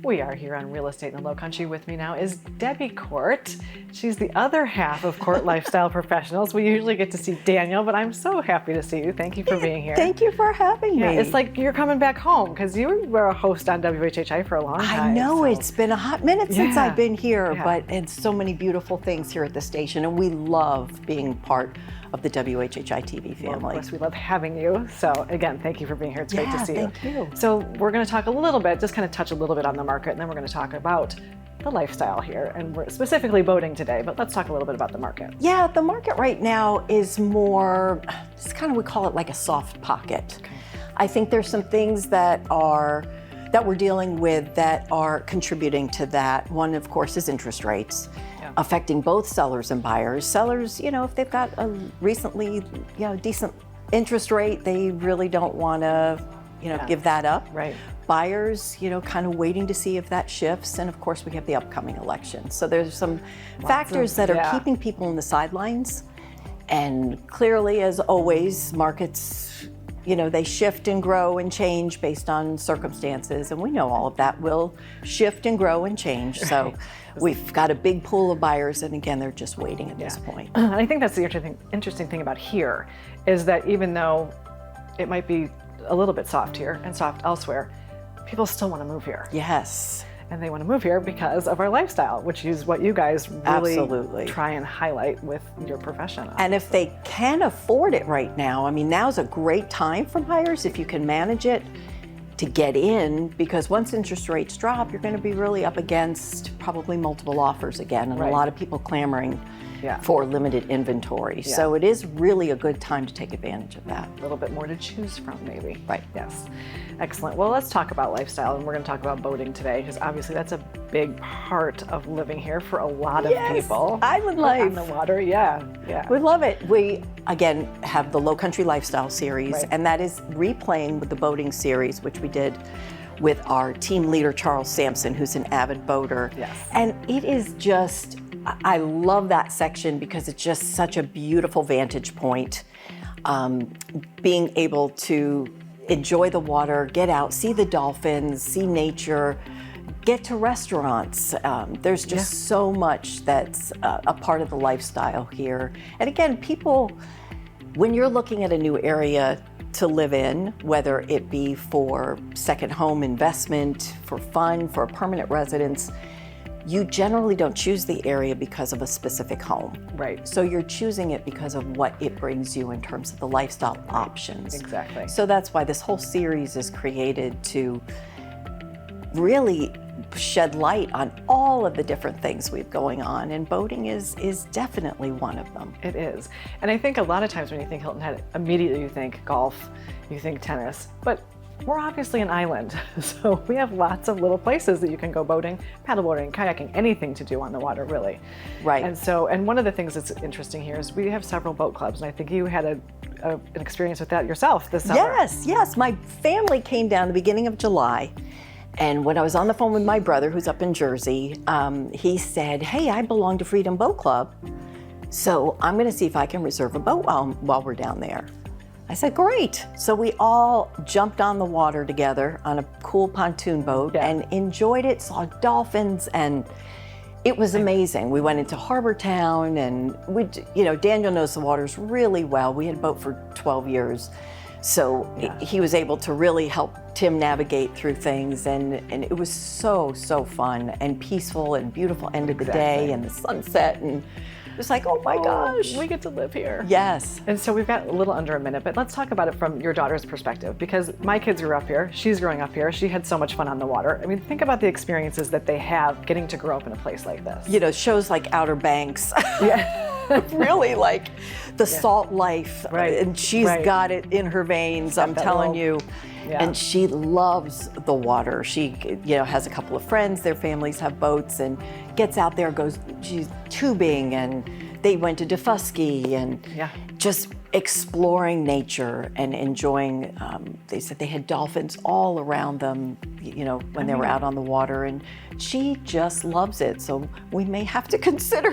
We are here on Real Estate in the Lowcountry. With me now is Debbie Cort. She's the other half of Cort Lifestyle Professionals. We usually get to see Daniel, but I'm so happy to see you. Thank you for being here. Thank you for having me. It's like you're coming back home because you were a host on WHHI for a long time. I know, so. It's been a hot minute since I've been here, Yeah. and so many beautiful things here at the station, and we love being part of the WHHI-TV family. Well, of course, we love having you. So again, thank you for being here. It's great to see you. Thank you. So we're going to talk a little bit, just kind of touch a little bit on the market, and then we're going to talk about the lifestyle here. And we're specifically boating today, but let's talk a little bit about the market. Yeah, the market right now is more, it's kind of, we call it like a soft pocket. Okay. I think there's some things that we're dealing with that are contributing to that. One, of course, is interest rates. Affecting both sellers and buyers. Sellers, if they've got a recently, decent interest rate, they really don't want to, give that up. Right. Buyers, kind of waiting to see if that shifts. And of course, we have the upcoming election. So there's some factors that are keeping people on the sidelines. And clearly, as always, markets, they shift and grow and change based on circumstances. And we know all of that will shift and grow and change. So we've got a big pool of buyers. And again, they're just waiting at this point. And I think that's the interesting thing about here is that even though it might be a little bit soft here and soft elsewhere, people still want to move here. Yes. And they want to move here because of our lifestyle, which is what you guys really Absolutely try and highlight with your profession. And if they can afford it right now, now's a great time for buyers if you can manage it to get in, because once interest rates drop, you're going to be really up against probably multiple offers again, and a lot of people clamoring for limited inventory. So it is really a good time to take advantage of that. A little bit more to choose from, maybe. Right. Yes. Excellent. Well, let's talk about lifestyle, and we're going to talk about boating today, because obviously that's a big part of living here for a lot of people. Island life. On the water, yeah. We love it. We, again, have the Lowcountry Lifestyle series, and that is replaying with the boating series, which we did with our team leader, Charles Sampson, who's an avid boater. Yes. And it is just, I love that section because it's just such a beautiful vantage point. Being able to enjoy the water, get out, see the dolphins, see nature, get to restaurants. There's just so much that's a part of the lifestyle here. And again, people, when you're looking at a new area to live in, whether it be for second home investment, for fun, for a permanent residence, you generally don't choose the area because of a specific home. Right. So you're choosing it because of what it brings you in terms of the lifestyle options. Exactly. So that's why this whole series is created to really shed light on all of the different things we've going on, and boating is definitely one of them. It is. And I think a lot of times when you think Hilton Head, immediately you think golf, you think tennis, but we're obviously an island, so we have lots of little places that you can go boating, paddleboarding, kayaking, anything to do on the water, really. Right. And one of the things that's interesting here is we have several boat clubs, and I think you had an experience with that yourself this summer. Yes. My family came down the beginning of July, and when I was on the phone with my brother, who's up in Jersey, he said, "Hey, I belong to Freedom Boat Club, so I'm going to see if I can reserve a boat while we're down there." I said, great. So we all jumped on the water together on a cool pontoon boat and enjoyed it, saw dolphins, and it was amazing. We went into Harbor Town, and Daniel knows the waters really well. We had a boat for 12 years. So he was able to really help Tim navigate through things, and it was so fun and peaceful and beautiful end of the day and the sunset, and it was like, oh my gosh. We get to live here. Yes. And so we've got a little under a minute, but let's talk about it from your daughter's perspective, because my kids grew up here, she's growing up here, she had so much fun on the water. Think about the experiences that they have getting to grow up in a place like this. Shows like Outer Banks. Really like the salt life, and she's got it in her veins, I'm telling you. And she loves the water. She, has a couple of friends, their families have boats, and gets out there, she's tubing, and they went to Defusky, and just exploring nature and enjoying, they said they had dolphins all around them, when they were out on the water, and she just loves it. So we may have to consider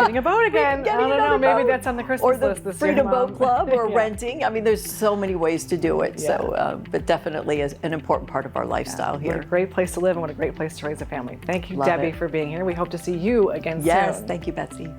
getting a boat again. I Getting don't know. another Maybe boat. that's on the Christmas Or the list this year, Freedom Mom. Boat Club, or Yeah. renting. I mean, there's so many ways to do it. Yeah. So, but definitely is an important part of our lifestyle What here. a great place to live and what a great place to raise a family. Thank you, Love Debbie, it. for being here. We hope to see you again Yes, soon. thank you, Betsy.